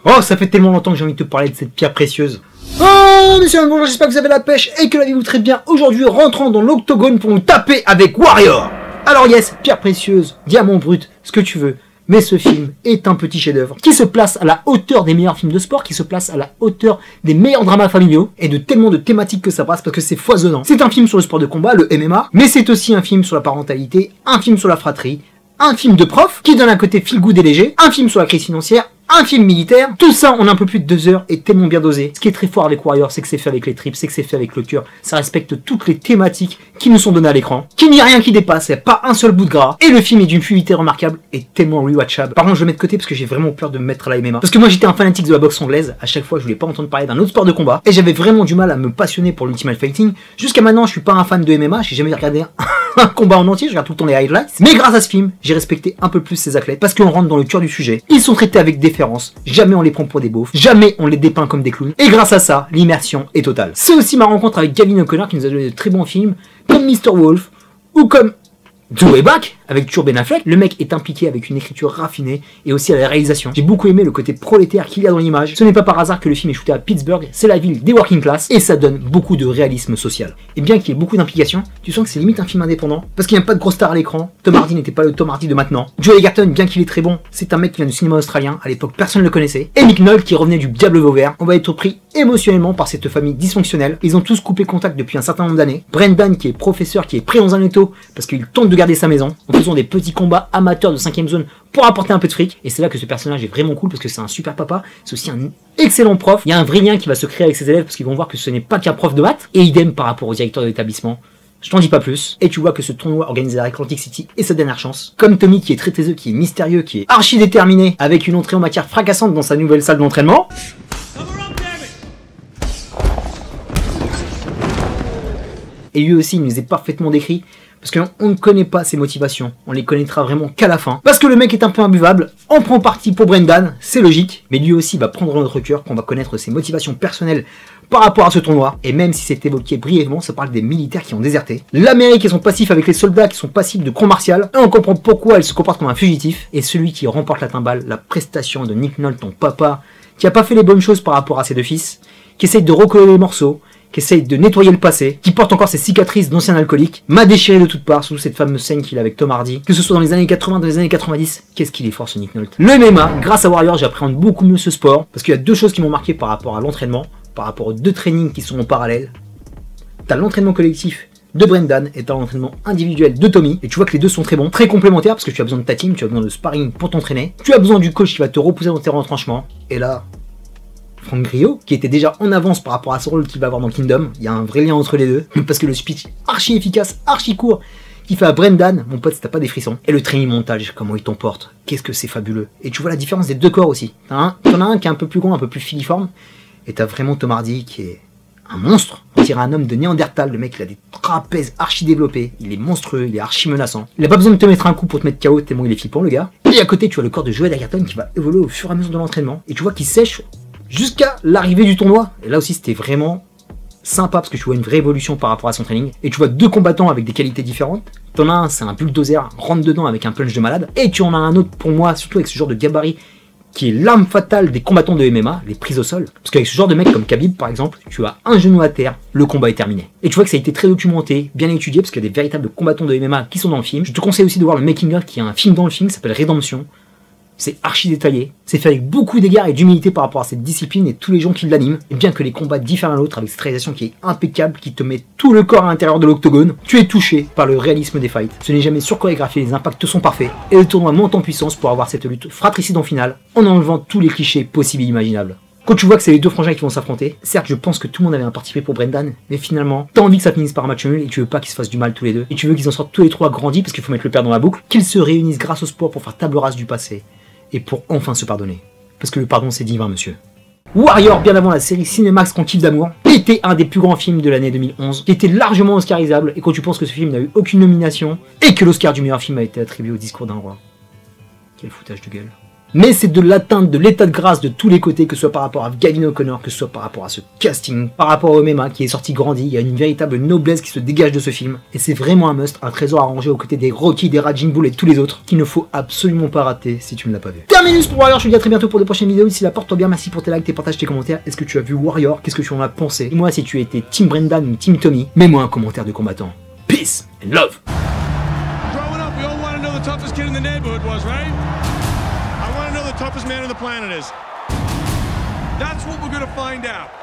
Oh, ça fait tellement longtemps que j'ai envie de te parler de cette pierre précieuse. Oh, messieurs, bonjour, j'espère que vous avez la pêche et que la vie vous traite bien. Aujourd'hui, rentrons dans l'octogone pour nous taper avec Warrior. Alors yes, pierre précieuse, diamant brut, ce que tu veux. Mais ce film est un petit chef-d'œuvre qui se place à la hauteur des meilleurs films de sport, qui se place à la hauteur des meilleurs dramas familiaux et de tellement de thématiques que ça passe parce que c'est foisonnant. C'est un film sur le sport de combat, le MMA, mais c'est aussi un film sur la parentalité, un film sur la fratrie, un film de prof qui donne un côté feel-good et léger, un film sur la crise financière, un film militaire, tout ça en un peu plus de 2 heures et tellement bien dosé. Ce qui est très fort avec Warrior, c'est que c'est fait avec les tripes, c'est que c'est fait avec le cœur, ça respecte toutes les thématiques qui nous sont données à l'écran, qu'il n'y a rien qui dépasse, il n'y a pas un seul bout de gras, et le film est d'une fluidité remarquable et tellement rewatchable. Par contre, je le mets de côté parce que j'ai vraiment peur de me mettre à la MMA. Parce que moi j'étais un fanatique de la boxe anglaise, à chaque fois je voulais pas entendre parler d'un autre sport de combat, et j'avais vraiment du mal à me passionner pour l'Ultimate Fighting. Jusqu'à maintenant, je suis pas un fan de MMA, j'ai jamais regardé un combat en entier, je regarde tout le temps les highlights. Mais grâce à ce film, j'ai respecté un peu plus ces athlètes parce qu'on rentre dans le cœur du sujet. Ils sont traités avec déférence, jamais on les prend pour des beaufs, jamais on les dépeint comme des clowns. Et grâce à ça, l'immersion est totale. C'est aussi ma rencontre avec Gavin O'Connor qui nous a donné de très bons films, comme Mr. Wolf, ou comme The Way Back, avec toujours Ben Affleck. Le mec est impliqué avec une écriture raffinée et aussi à la réalisation. J'ai beaucoup aimé le côté prolétaire qu'il y a dans l'image. Ce n'est pas par hasard que le film est shooté à Pittsburgh, c'est la ville des working class et ça donne beaucoup de réalisme social. Et bien qu'il y ait beaucoup d'implications, tu sens que c'est limite un film indépendant parce qu'il n'y a pas de gros stars à l'écran. Tom Hardy n'était pas le Tom Hardy de maintenant. Joel Edgerton, bien qu'il est très bon, c'est un mec qui vient du cinéma australien. À l'époque, personne ne le connaissait. Et Nick Nolte qui revenait du Diable Vauvert. On va être pris émotionnellement par cette famille dysfonctionnelle. Ils ont tous coupé contact depuis un certain nombre d'années. Brendan qui est professeur, qui est pris dans un étau parce qu'il tente de garder sa maison en faisant des petits combats amateurs de 5ème zone pour apporter un peu de fric. Et c'est là que ce personnage est vraiment cool parce que c'est un super papa, c'est aussi un excellent prof. Il y a un vrai lien qui va se créer avec ses élèves parce qu'ils vont voir que ce n'est pas qu'un prof de maths. Et idem par rapport au directeur de l'établissement. Je t'en dis pas plus. Et tu vois que ce tournoi organisé à Atlantic City est sa dernière chance. Comme Tommy qui est très taiseux, qui est mystérieux, qui est archi déterminé, avec une entrée en matière fracassante dans sa nouvelle salle d'entraînement. Et lui aussi, il nous est parfaitement décrit. Parce qu'on ne connaît pas ses motivations, on les connaîtra vraiment qu'à la fin. Parce que le mec est un peu imbuvable, on prend parti pour Brendan, c'est logique, mais lui aussi va prendre notre cœur, qu'on va connaître ses motivations personnelles par rapport à ce tournoi. Et même si c'est évoqué brièvement, ça parle des militaires qui ont déserté. L'Amérique et son passif avec les soldats qui sont passifs de combat martial, et on comprend pourquoi elle se comporte comme un fugitif. Et celui qui remporte la timbale, la prestation de Nick Nolte, ton papa, qui a pas fait les bonnes choses par rapport à ses deux fils, qui essaye de recoller les morceaux, qui essaye de nettoyer le passé, qui porte encore ses cicatrices d'ancien alcoolique, m'a déchiré de toutes parts, sous cette fameuse scène qu'il a avec Tom Hardy, que ce soit dans les années 80, dans les années 90, qu'est-ce qu'il est fort ce Nick Nolte. Le MMA, grâce à Warrior, j'appréhende beaucoup mieux ce sport, parce qu'il y a deux choses qui m'ont marqué par rapport à l'entraînement, par rapport aux deux trainings qui sont en parallèle. T'as l'entraînement collectif de Brendan et t'as l'entraînement individuel de Tommy, et tu vois que les deux sont très bons, très complémentaires, parce que tu as besoin de ta team, tu as besoin de sparring pour t'entraîner, tu as besoin du coach qui va te repousser dans tes retranchements, et là... Franck Grillo, qui était déjà en avance par rapport à son rôle qu'il va avoir dans Kingdom, il y a un vrai lien entre les deux, parce que le speech archi efficace, archi court, qu'il fait à Brendan, mon pote, si t'as pas des frissons, et le training montage, comment il t'emporte, qu'est-ce que c'est fabuleux. Et tu vois la différence des deux corps aussi, t'en as un qui est un peu plus grand, un peu plus filiforme, et t'as vraiment Tom Hardy qui est un monstre, on dirait un homme de Néandertal, le mec il a des trapèzes archi développés, il est monstrueux, il est archi menaçant, il a pas besoin de te mettre un coup pour te mettre KO tellement il est flippant le gars, et à côté tu as le corps de Joel Edgerton qui va évoluer au fur et à mesure de l'entraînement, et tu vois qu'il sèche jusqu'à l'arrivée du tournoi. Et là aussi c'était vraiment sympa parce que tu vois une vraie évolution par rapport à son training. Et tu vois deux combattants avec des qualités différentes. T'en as un, c'est un bulldozer, rentre dedans avec un punch de malade. Et tu en as un autre pour moi, surtout avec ce genre de gabarit, qui est l'arme fatale des combattants de MMA, les prises au sol. Parce qu'avec ce genre de mec comme Khabib par exemple, tu as un genou à terre, le combat est terminé. Et tu vois que ça a été très documenté, bien étudié, parce qu'il y a des véritables combattants de MMA qui sont dans le film. Je te conseille aussi de voir le making of, qui est un film dans le film, qui s'appelle Rédemption. C'est archi détaillé, c'est fait avec beaucoup d'égards et d'humilité par rapport à cette discipline et tous les gens qui l'animent. Et bien que les combats diffèrent l'un l'autre avec cette réalisation qui est impeccable, qui te met tout le corps à l'intérieur de l'octogone, tu es touché par le réalisme des fights. Ce n'est jamais surchorégraphié, les impacts sont parfaits, et le tournoi monte en puissance pour avoir cette lutte fratricide en finale, en enlevant tous les clichés possibles et imaginables. Quand tu vois que c'est les deux frangins qui vont s'affronter, certes je pense que tout le monde avait un parti pris pour Brendan, mais finalement, t'as envie que ça finisse par un match nul et tu veux pas qu'ils se fassent du mal tous les deux, et tu veux qu'ils en sortent tous les trois grandis parce qu'il faut mettre le père dans la boucle, qu'ils se réunissent grâce au sport pour faire table rase du passé. Et pour enfin se pardonner. Parce que le pardon c'est divin monsieur. Warrior, bien avant la série Cinemax qu'on kiffe d'amour, était un des plus grands films de l'année 2011, qui était largement oscarisable, et quand tu penses que ce film n'a eu aucune nomination, et que l'Oscar du meilleur film a été attribué au Discours d'un roi. Quel foutage de gueule. Mais c'est de l'atteinte de l'état de grâce de tous les côtés, que ce soit par rapport à Gavin O'Connor, que ce soit par rapport à ce casting, par rapport au MMA qui est sorti grandi. Il y a une véritable noblesse qui se dégage de ce film. Et c'est vraiment un must, un trésor à ranger aux côtés des Rocky, des Raging Bull et tous les autres, qu'il ne faut absolument pas rater si tu ne l'as pas vu. Terminus pour Warrior, je te dis à très bientôt pour de prochaines vidéos. D'ici là, porte-toi bien, merci pour tes likes, tes partages, tes commentaires. Est-ce que tu as vu Warrior? Qu'est-ce que tu en as pensé? Dis-moi si tu étais Team Brendan ou Team Tommy. Mets-moi un commentaire de combattant. Peace and love. Growing up, we all want to know the toughest kid in the neighborhood was, right? I want to know the toughest man on the planet is. That's what we're going to find out.